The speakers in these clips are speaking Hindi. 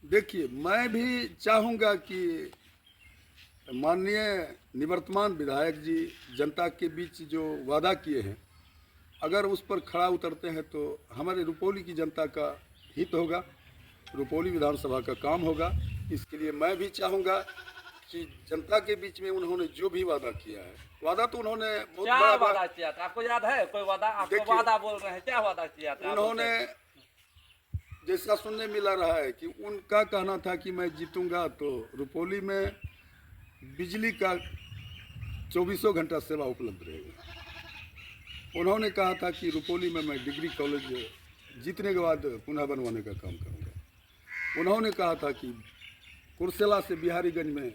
देखिए, मैं भी चाहूँगा कि माननीय निवर्तमान विधायक जी जनता के बीच जो वादा किए हैं, अगर उस पर खरा उतरते हैं तो हमारे रुपौली की जनता का हित होगा, रुपौली विधानसभा का काम होगा। इसके लिए मैं भी चाहूँगा कि जनता के बीच में उन्होंने जो भी वादा किया है, वादा तो उन्होंने बहुत क्या बड़ा वादा किया था? आपको याद है कोई वादा? आपको वादा बोल रहे हैं, क्या वादा किया था उन्होंने जैसा सुनने मिला रहा है कि उनका कहना था कि मैं जीतूंगा तो रुपौली में बिजली का 24 घंटा सेवा उपलब्ध रहेगा। उन्होंने कहा था कि रुपौली में मैं डिग्री कॉलेज जीतने के बाद पुनः बनवाने का काम करूंगा। उन्होंने कहा था कि कुर्सेला से बिहारीगंज में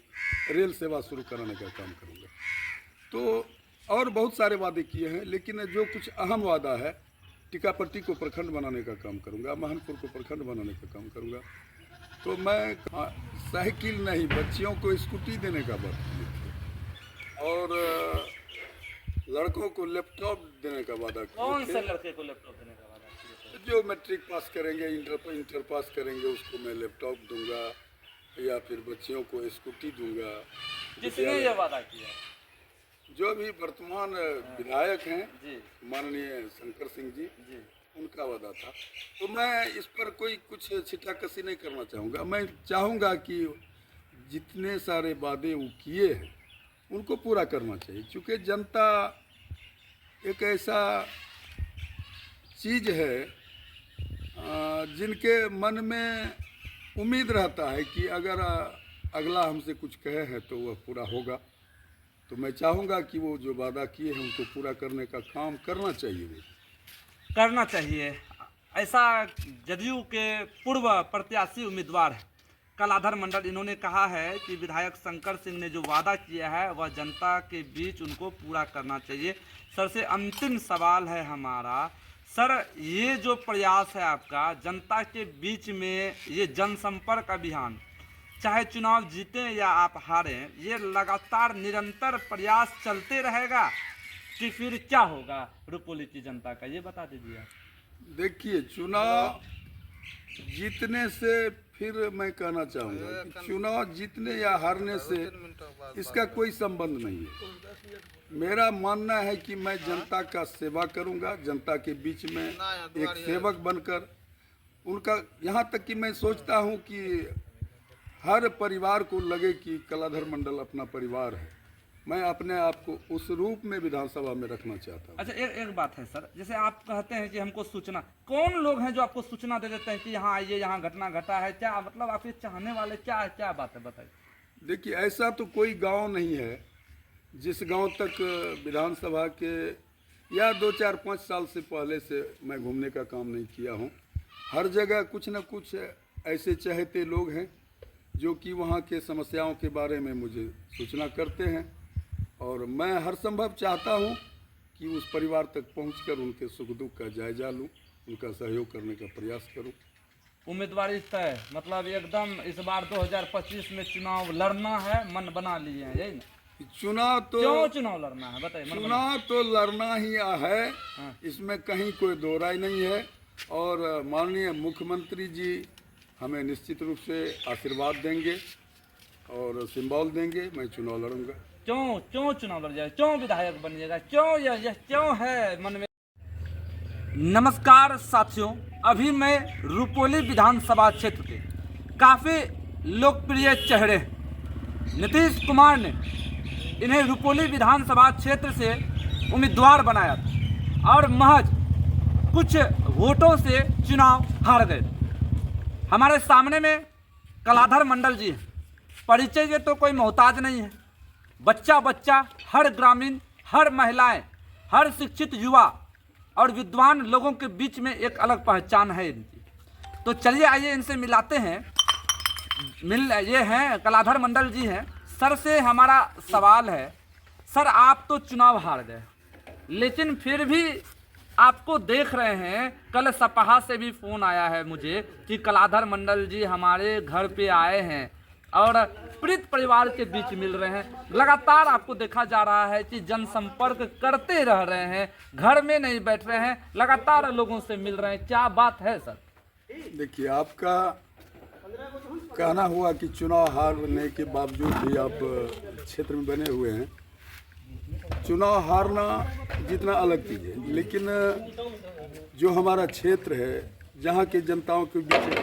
रेल सेवा शुरू कराने का काम करूंगा। तो और बहुत सारे वादे किए हैं, लेकिन जो कुछ अहम वादा है, टीकापट्टी को प्रखंड बनाने का काम करूंगा, महनपुर को प्रखंड बनाने का काम करूंगा। तो मैं साइकिल नहीं, बच्चियों को स्कूटी देने का बात किए थे और लड़कों को लैपटॉप देने का वादा किए थे। कौन से लड़के को लैपटॉप देने का वादा किए थे? जो मैट्रिक पास करेंगे, इंटर पास करेंगे, उसको मैं लैपटॉप दूंगा या फिर बच्चियों को स्कूटी दूंगा। किसने ये वादा किया? जो भी वर्तमान विधायक हैं जी, माननीय शंकर सिंह जी, जी। उनका वादा था। तो मैं इस पर कोई कुछ छिटाकसी नहीं करना चाहूँगा। मैं चाहूँगा कि जितने सारे वादे वो किए हैं उनको पूरा करना चाहिए, क्योंकि जनता एक ऐसा चीज़ है जिनके मन में उम्मीद रहता है कि अगर अगला हमसे कुछ कहे हैं तो वह पूरा होगा। तो मैं चाहूँगा कि वो जो वादा किए हैं उनको पूरा करने का काम करना चाहिए। करना चाहिए। ऐसा जदयू के पूर्व प्रत्याशी उम्मीदवार कलाधर मंडल, इन्होंने कहा है कि विधायक शंकर सिंह ने जो वादा किया है वह जनता के बीच उनको पूरा करना चाहिए। सर से अंतिम सवाल है हमारा, सर ये जो प्रयास है आपका जनता के बीच में, ये जनसंपर्क अभियान, चाहे चुनाव जीतें या आप हारें, ये लगातार निरंतर प्रयास चलते रहेगा कि फिर क्या होगा रुपौली की जनता का, ये बता दीजिए आप। देखिए, चुनाव जीतने से फिर मैं कहना चाहूँगा कि चुनाव जीतने या हारने से इसका कोई संबंध नहीं है। मेरा मानना है कि मैं जनता का सेवा करूँगा, जनता के बीच में एक सेवक बनकर उनका, यहाँ तक कि मैं सोचता हूँ कि हर परिवार को लगे कि कलाधर मंडल अपना परिवार है। मैं अपने आप को उस रूप में विधानसभा में रखना चाहता हूँ। अच्छा, एक बात है सर, जैसे आप कहते हैं कि हमको सूचना, कौन लोग हैं जो आपको सूचना दे देते हैं कि यहाँ आइए, यहाँ घटना घटा है, क्या मतलब आपके चाहने वाले क्या बात है, बताइए। देखिए, ऐसा तो कोई गांव नहीं है जिस गांव तक विधानसभा के या 2-4-5 साल से पहले से मैं घूमने का काम नहीं किया हूँ। हर जगह कुछ न कुछ ऐसे चहेते लोग हैं जो कि वहाँ के समस्याओं के बारे में मुझे सूचना करते हैं और मैं हर संभव चाहता हूँ कि उस परिवार तक पहुंचकर उनके सुख दुख का जायजा लूँ, उनका सहयोग करने का प्रयास करूँ। उम्मीदवारी तय, मतलब एकदम इस बार 2025 में चुनाव लड़ना है, मन बना लिए हैं, यही ना? चुनाव तो क्यों चुनाव लड़ना है, बताइए। चुनाव तो लड़ना ही है, हाँ। इसमें कहीं कोई दो राय नहीं है। और माननीय मुख्यमंत्री जी हमें निश्चित रूप से आशीर्वाद देंगे और सिंबल देंगे, मैं चुनाव लड़ूंगा। क्यों चुनाव लड़ जाए, क्यों विधायक बनिएगा, क्यों यह क्यों है मन में? नमस्कार साथियों, अभी मैं रुपौली विधानसभा क्षेत्र के काफ़ी लोकप्रिय चेहरे नीतीश कुमार ने इन्हें रुपौली विधानसभा क्षेत्र से उम्मीदवार बनाया था और महज कुछ वोटों से चुनाव हार गए। हमारे सामने में कलाधर मंडल जी हैं, परिचय के तो कोई मोहताज नहीं है। बच्चा बच्चा, हर ग्रामीण, हर महिलाएं, हर शिक्षित युवा और विद्वान लोगों के बीच में एक अलग पहचान है इनकी। तो चलिए आइए इनसे मिलाते हैं। ये हैं कलाधर मंडल जी हैं। सर से हमारा सवाल है, सर आप तो चुनाव हार गए, लेकिन फिर भी आपको देख रहे हैं, कल सपहा से भी फ़ोन आया है मुझे कि कलाधर मंडल जी हमारे घर पे आए हैं और पीड़ित परिवार के बीच मिल रहे हैं। लगातार आपको देखा जा रहा है कि जनसंपर्क करते रह रहे हैं, घर में नहीं बैठ रहे हैं, लगातार लोगों से मिल रहे हैं। क्या बात है सर? देखिए, आपका कहना हुआ कि चुनाव हारने के बावजूद भी आप क्षेत्र में बने हुए हैं। चुनाव हारना जितना अलग चीज़ है, लेकिन जो हमारा क्षेत्र है, जहाँ के जनताओं के बीच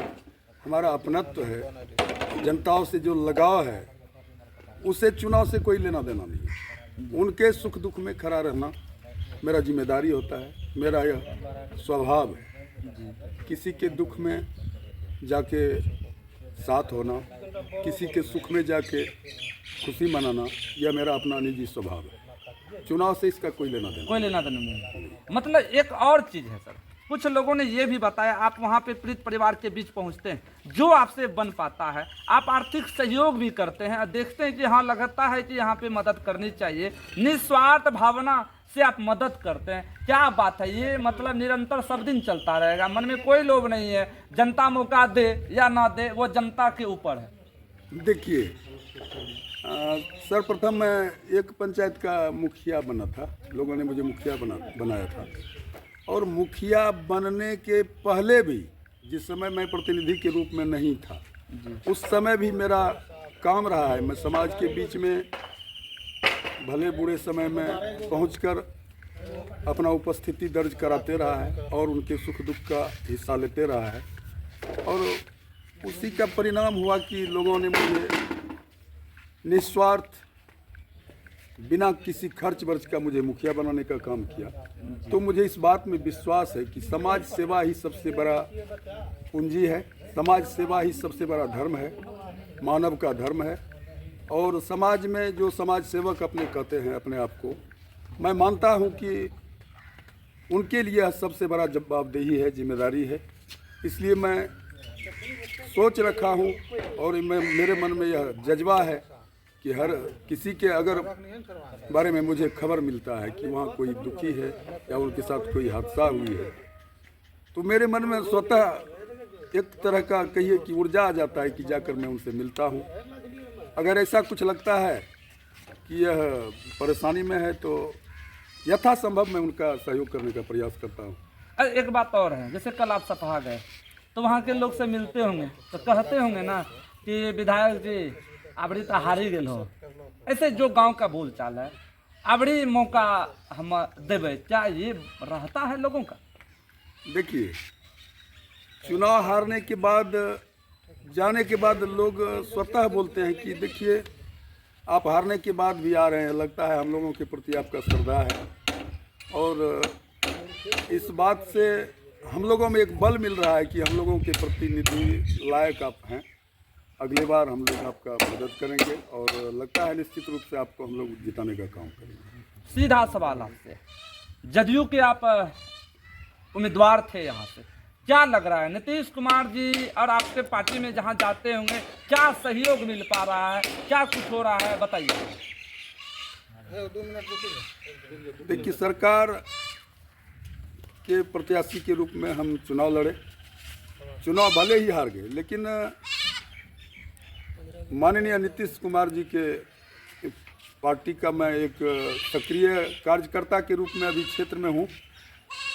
हमारा अपनत्व है, जनताओं से जो लगाव है, उसे चुनाव से कोई लेना देना नहीं है। उनके सुख दुख में खड़ा रहना मेरा जिम्मेदारी होता है, मेरा यह स्वभाव है। किसी के दुख में जाके साथ होना, किसी के सुख में जाके खुशी मनाना, यह मेरा अपना निजी स्वभाव है। चुनाव से इसका कोई लेना देना नहीं। मतलब एक और चीज़ है सर, कुछ लोगों ने ये भी बताया, आप वहाँ पे पीड़ित परिवार के बीच पहुँचते हैं, जो आपसे बन पाता है आप आर्थिक सहयोग भी करते हैं और देखते हैं कि हाँ लगता है कि यहाँ पे मदद करनी चाहिए, निस्वार्थ भावना से आप मदद करते हैं। क्या बात है ये, मतलब निरंतर सब दिन चलता रहेगा, मन में कोई लोभ नहीं है, जनता मौका दे या ना दे वो जनता के ऊपर है। देखिए सर्वप्रथम मैं एक पंचायत का मुखिया बना था, लोगों ने मुझे मुखिया बनाया था। और मुखिया बनने के पहले भी, जिस समय मैं प्रतिनिधि के रूप में नहीं था, उस समय भी मेरा काम रहा है। मैं समाज के बीच में भले बुरे समय में पहुंचकर अपना उपस्थिति दर्ज कराते रहा है और उनके सुख दुख का हिस्सा लेते रहा है। और उसी का परिणाम हुआ कि लोगों ने मुझे निस्वार्थ, बिना किसी खर्च वर्च का मुझे मुखिया बनाने का काम किया। तो मुझे इस बात में विश्वास है कि समाज सेवा ही सबसे बड़ा पूंजी है, समाज सेवा ही सबसे बड़ा धर्म है, मानव का धर्म है। और समाज में जो समाज सेवक अपने कहते हैं अपने आप को, मैं मानता हूं कि उनके लिए यह सबसे बड़ा जवाबदेही है, जिम्मेदारी है। इसलिए मैं सोच रखा हूं और मेरे मन में यह जज्बा है कि हर किसी के अगर बारे में मुझे खबर मिलता है कि वहाँ कोई दुखी है या उनके साथ कोई हादसा हुई है, तो मेरे मन में स्वतः एक तरह का कहिए कि ऊर्जा आ जाता है कि जाकर मैं उनसे मिलता हूँ। अगर ऐसा कुछ लगता है कि यह परेशानी में है तो यथासंभव मैं उनका सहयोग करने का प्रयास करता हूँ। एक बात और है, जैसे कल आप सपहा गए तो वहाँ के लोग से मिलते होंगे तो कहते होंगे ना कि विधायक जी अबड़ी तो हारी गए हो, ऐसे जो गांव का बोल चाल है, अबड़ी मौका हम देवे, क्या ये रहता है लोगों का? देखिए, चुनाव हारने के बाद, जाने के बाद लोग स्वतः बोलते हैं कि देखिए आप हारने के बाद भी आ रहे हैं, लगता है हम लोगों के प्रति आपका श्रद्धा है। और इस बात से हम लोगों में एक बल मिल रहा है कि हम लोगों के प्रतिनिधि लायक आप हैं, अगली बार हम लोग आपका मदद करेंगे और लगता है निश्चित रूप से आपको हम लोग जिताने का काम करेंगे। सीधा सवाल आपसे, जदयू के आप उम्मीदवार थे, यहाँ से क्या लग रहा है नीतीश कुमार जी और आपके पार्टी में जहाँ जाते होंगे क्या सहयोग मिल पा रहा है, क्या कुछ हो रहा है, बताइए। देखिए, सरकार के प्रत्याशी के रूप में हम चुनाव लड़े, चुनाव भले ही हार गए, लेकिन माननीय नीतीश कुमार जी के पार्टी का मैं एक सक्रिय कार्यकर्ता के रूप में अभी क्षेत्र में हूँ।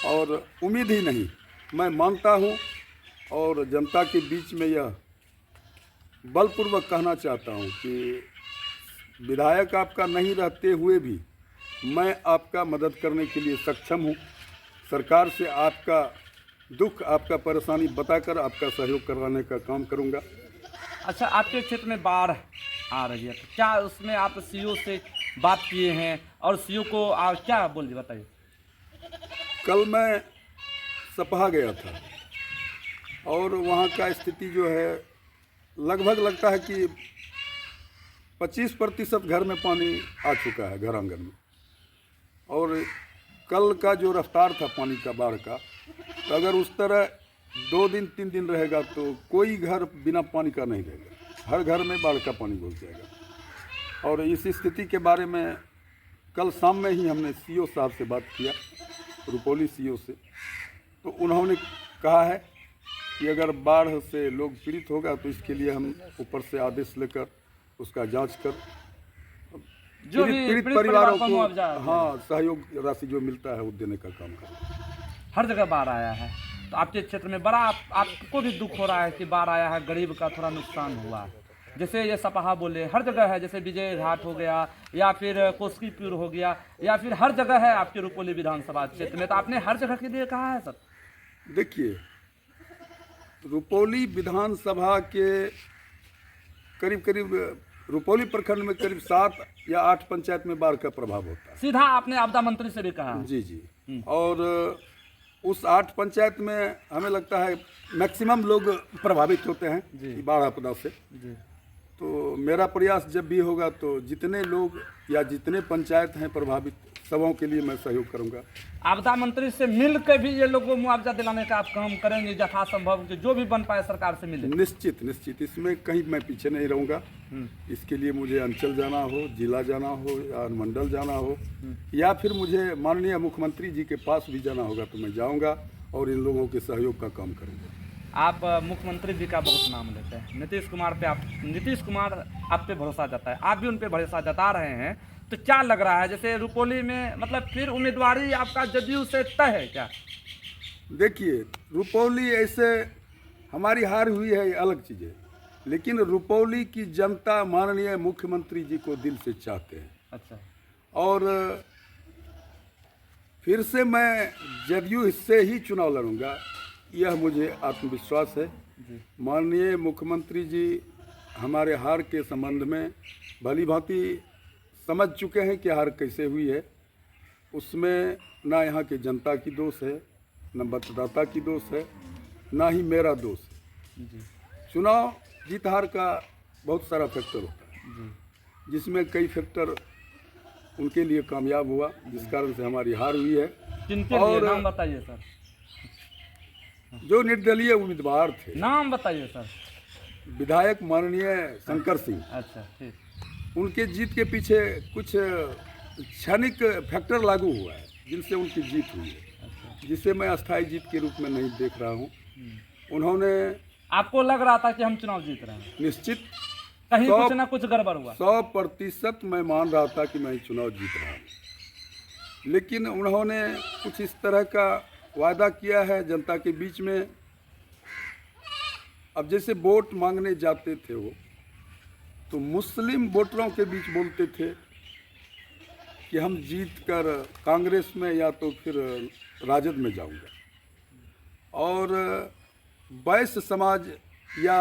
और उम्मीद ही नहीं, मैं मानता हूँ और जनता के बीच में यह बलपूर्वक कहना चाहता हूँ कि विधायक आपका नहीं रहते हुए भी मैं आपका मदद करने के लिए सक्षम हूँ। सरकार से आपका दुख, आपका परेशानी बताकर आपका सहयोग करवाने का काम करूँगा। अच्छा, आपके क्षेत्र में बाढ़ आ रही है तो क्या उसमें आप सीओ से बात किए हैं और सीओ को क्या बोलिए, बताइए। कल मैं सपहा गया था और वहाँ का स्थिति जो है, लगभग लगता है कि 25% घर में पानी आ चुका है, घर आंगन में। और कल का जो रफ्तार था पानी का, बाढ़ का, तो अगर उस तरह 2 दिन 3 दिन रहेगा तो कोई घर बिना पानी का नहीं रहेगा, हर घर में बाढ़ का पानी घुस जाएगा। और इस स्थिति के बारे में कल शाम में ही हमने सीओ साहब से बात किया, रुपौली सीओ से, तो उन्होंने कहा है कि अगर बाढ़ से लोग पीड़ित होगा तो इसके लिए हम ऊपर से आदेश लेकर उसका जांच कर जो पीड़ित परिवारों को सहयोग राशि जो मिलता है वो देने का काम करें। हर जगह बाढ़ आया है, तो आपके क्षेत्र में बड़ा आपको भी दुख हो रहा है कि बाढ़ आया है, गरीब का थोड़ा नुकसान हुआ है। जैसे ये सपहा बोले हर जगह है, जैसे विजय घाट हो गया या फिर कोस्कीपुर हो गया या फिर हर जगह है आपके रुपौली विधानसभा क्षेत्र में, तो आपने हर जगह के लिए कहा है सर? देखिए, रुपौली विधानसभा के करीब करीब रुपौली प्रखंड में करीब 7 या 8 पंचायत में बाढ़ का प्रभाव होता है। सीधा आपने आपदा मंत्री से भी कहा है। जी जी। और उस 8 पंचायत में हमें लगता है मैक्सिमम लोग प्रभावित होते हैं जी। बाढ़ आपदा से। जी तो मेरा प्रयास जब भी होगा तो जितने लोग या जितने पंचायत हैं प्रभावित सबों के लिए मैं सहयोग करूंगा। आपदा मंत्री से मिल के भी ये लोगों को मुआवजा दिलाने का आप काम करेंगे यथासंभव, कि जो भी बन पाए सरकार से मिले? निश्चित निश्चित, इसमें कहीं मैं पीछे नहीं रहूंगा। इसके लिए मुझे अंचल जाना हो, जिला जाना हो या मंडल जाना हो या फिर मुझे माननीय मुख्यमंत्री जी के पास भी जाना होगा तो मैं जाऊंगा और इन लोगों के सहयोग का काम करूंगा। आप मुख्यमंत्री जी का बहुत नाम लेते हैं, नीतीश कुमार आप पे भरोसा जता है, आप भी उन पे भरोसा जता रहे हैं, तो क्या लग रहा है जैसे रुपौली में मतलब फिर उम्मीदवारी आपका जदयू से तय है क्या? देखिए, रुपौली ऐसे हमारी हार हुई है, अलग चीज़ है, लेकिन रुपौली की जनता माननीय मुख्यमंत्री जी को दिल से चाहते हैं। अच्छा। और फिर से मैं जदयू से ही चुनाव लड़ूंगा, यह मुझे आत्मविश्वास है। माननीय मुख्यमंत्री जी हमारे हार के संबंध में भली भांति समझ चुके हैं कि हार कैसे हुई है। उसमें ना यहाँ के जनता की दोष है, न मतदाता की दोष है, ना ही मेरा दोष है। चुनाव जीत हार का बहुत सारा फैक्टर होता है, जिसमें कई फैक्टर उनके लिए कामयाब हुआ, जिस कारण से हमारी हार हुई है। किनके लिए नाम बताइए सर? जो निर्दलीय उम्मीदवार थे। नाम बताइए सर। विधायक माननीय शंकर सिंह। अच्छा, ठीक। उनके जीत के पीछे कुछ क्षणिक फैक्टर लागू हुआ है जिनसे उनकी जीत हुई है, जिसे मैं अस्थायी जीत के रूप में नहीं देख रहा हूँ। उन्होंने, आपको लग रहा था कि हम चुनाव जीत रहे हैं? निश्चित कहीं कुछ ना कुछ गड़बड़ हुआ। 100% मैं मान रहा था कि मैं चुनाव जीत रहा हूँ, लेकिन उन्होंने कुछ इस तरह का वादा किया है जनता के बीच में। अब जैसे वोट मांगने जाते थे वो, तो मुस्लिम वोटरों के बीच बोलते थे कि हम जीत कर कांग्रेस में या तो फिर राजद में जाऊंगा, और वैश्य समाज या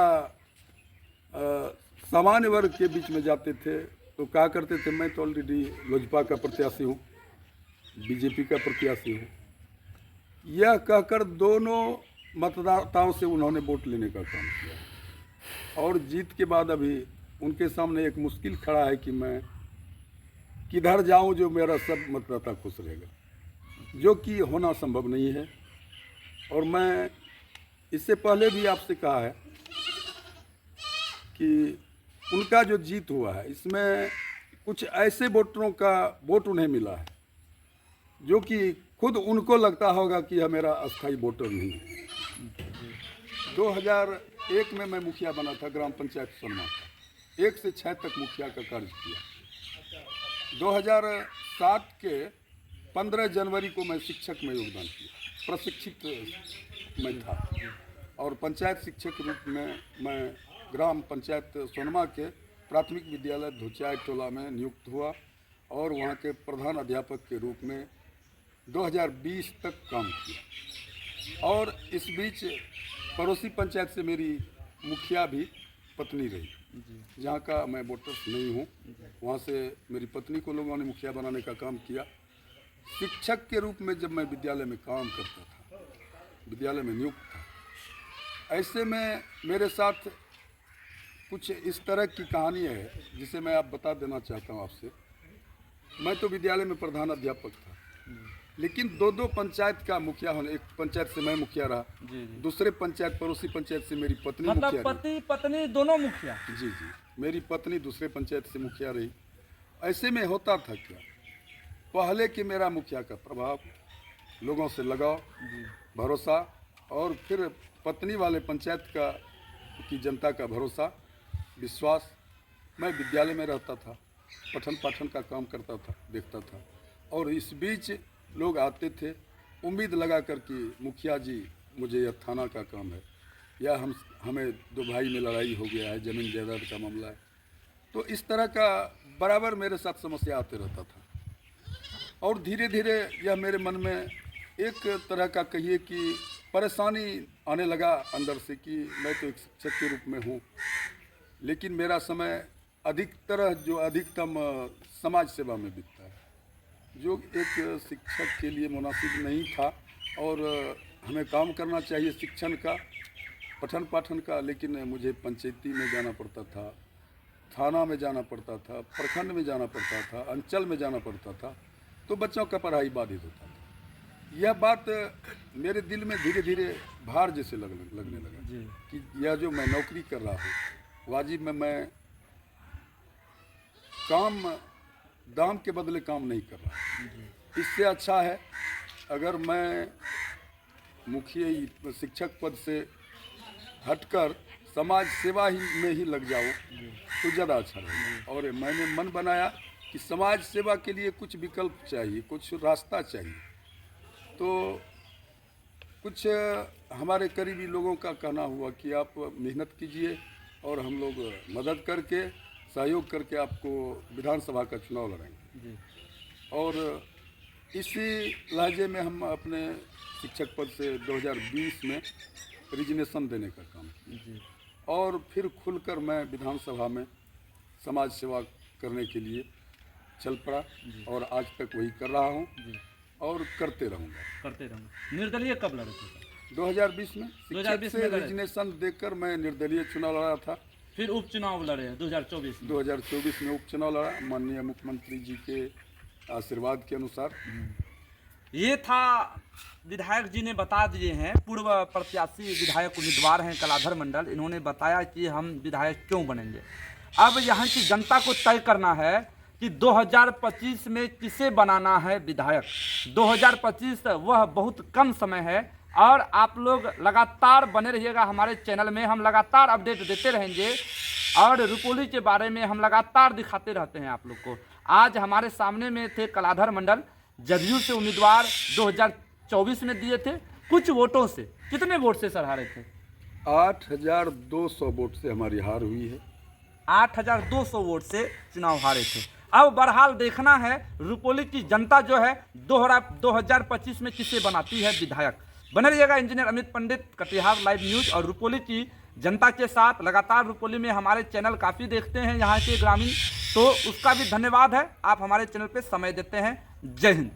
सामान्य वर्ग के बीच में जाते थे तो कहा करते थे मैं तो ऑलरेडी लोजपा का प्रत्याशी हूँ, बीजेपी का प्रत्याशी हूँ। यह कहकर दोनों मतदाताओं से उन्होंने वोट लेने का काम किया, और जीत के बाद अभी उनके सामने एक मुश्किल खड़ा है कि मैं किधर जाऊं जो मेरा सब मतदाता खुश रहेगा, जो कि होना संभव नहीं है। और मैं इससे पहले भी आपसे कहा है कि उनका जो जीत हुआ है इसमें कुछ ऐसे वोटरों का वोट उन्हें मिला है जो कि खुद उनको लगता होगा कि यह मेरा अस्थायी वोटर नहीं है। 2001 में मैं मुखिया बना था ग्राम पंचायत सोनमा का, 1 से 6 तक मुखिया का कार्य किया। 2007 के 15 जनवरी को मैं शिक्षक में योगदान किया, प्रशिक्षित मैं था, और पंचायत शिक्षक के रूप में मैं ग्राम पंचायत सोनमा के प्राथमिक विद्यालय धुचियाई टोला में नियुक्त हुआ, और वहाँ के प्रधान अध्यापक के रूप में 2020 तक काम किया। और इस बीच पड़ोसी पंचायत से मेरी मुखिया भी पत्नी रही, जहाँ का मैं वोटर नहीं हूँ, वहाँ से मेरी पत्नी को लोगों ने मुखिया बनाने का काम किया। शिक्षक के रूप में जब मैं विद्यालय में काम करता था, विद्यालय में नियुक्त था, ऐसे में मेरे साथ कुछ इस तरह की कहानी है जिसे मैं आप बता देना चाहता हूँ आपसे। मैं तो विद्यालय में प्रधान अध्यापक था, लेकिन 2 पंचायत का मुखिया होने, एक पंचायत से मैं मुखिया रहा, दूसरे पंचायत पड़ोसी पंचायत से मेरी पत्नी मुखिया रही। पति पत्नी दोनों मुखिया? जी जी, मेरी पत्नी दूसरे पंचायत से मुखिया रही। ऐसे में होता था क्या, पहले कि मेरा मुखिया का प्रभाव, लोगों से लगाव, भरोसा, और फिर पत्नी वाले पंचायत का की जनता का भरोसा, विश्वास। मैं विद्यालय में रहता था, पठन पाठन का काम करता था, देखता था, और इस बीच लोग आते थे उम्मीद लगा कर कि मुखिया जी मुझे यह थाना का काम है, या हमें दो भाई में लड़ाई हो गया है, ज़मीन जायदाद का मामला है, तो इस तरह का बराबर मेरे साथ समस्या आते रहता था। और धीरे धीरे यह मेरे मन में एक तरह का कहिए कि परेशानी आने लगा अंदर से कि मैं तो एक शिक्षक के रूप में हूँ, लेकिन मेरा समय अधिकतम समाज सेवा में बीतता है, जो एक शिक्षक के लिए मुनासिब नहीं था। और हमें काम करना चाहिए शिक्षण का, पठन पाठन का, लेकिन मुझे पंचायती में जाना पड़ता था, थाना में जाना पड़ता था, प्रखंड में जाना पड़ता था, अंचल में जाना पड़ता था, तो बच्चों का पढ़ाई बाधित होता था। यह बात मेरे दिल में धीरे धीरे भार जैसे लगने लगा कि यह जो मैं नौकरी कर रहा हूँ, वाजिब में मैं काम दाम के बदले काम नहीं कर रहा। इससे अच्छा है अगर मैं मुखिया शिक्षक पद से हटकर समाज सेवा ही में ही लग जाऊँ तो ज़्यादा अच्छा रहेगा। और मैंने मन बनाया कि समाज सेवा के लिए कुछ विकल्प चाहिए, कुछ रास्ता चाहिए। तो कुछ हमारे करीबी लोगों का कहना हुआ कि आप मेहनत कीजिए और हम लोग मदद करके, सहयोग करके आपको विधानसभा का चुनाव लड़ाएंगे। और इसी लहजे में हम अपने शिक्षक पद से 2020 में रिजिग्नेशन देने का काम किया और फिर खुलकर मैं विधानसभा में समाज सेवा करने के लिए चल पड़ा और आज तक वही कर रहा हूँ और करते रहूँगा। निर्दलीय कब लड़े थे? 2020 में शिक्षक से रिजिग्नेशन देकर मैं निर्दलीय चुनाव लड़ा था। फिर उपचुनाव लड़े 2024 में उपचुनाव लड़ा, माननीय मुख्यमंत्री जी के आशीर्वाद के अनुसार। ये था, विधायक जी ने बता दिए हैं, पूर्व प्रत्याशी विधायक उम्मीदवार हैं कलाधर मंडल, इन्होंने बताया कि हम विधायक क्यों बनेंगे। अब यहाँ की जनता को तय करना है कि 2025 में किसे बनाना है विधायक। 2025 वह बहुत कम समय है और आप लोग लगातार बने रहिएगा हमारे चैनल में। हम लगातार अपडेट देते रहेंगे और रुपोली के बारे में हम लगातार दिखाते रहते हैं आप लोग को। आज हमारे सामने में थे कलाधर मंडल, जदयू से उम्मीदवार 2024 में दिए थे, कुछ वोटों से। कितने वोट से सर हारे थे? 8,200 वोट से हमारी हार हुई है। 8,200 वोट से चुनाव हारे थे। अब बहरहाल देखना है रुपोली की जनता जो है 2025 में किसे बनाती है विधायक। बने रहिएगा इंजीनियर अमित पंडित, कटिहार लाइव न्यूज और रुपोली की जनता के साथ। लगातार रुपोली में हमारे चैनल काफ़ी देखते हैं यहाँ के ग्रामीण, तो उसका भी धन्यवाद है। आप हमारे चैनल पे समय देते हैं। जय हिंद।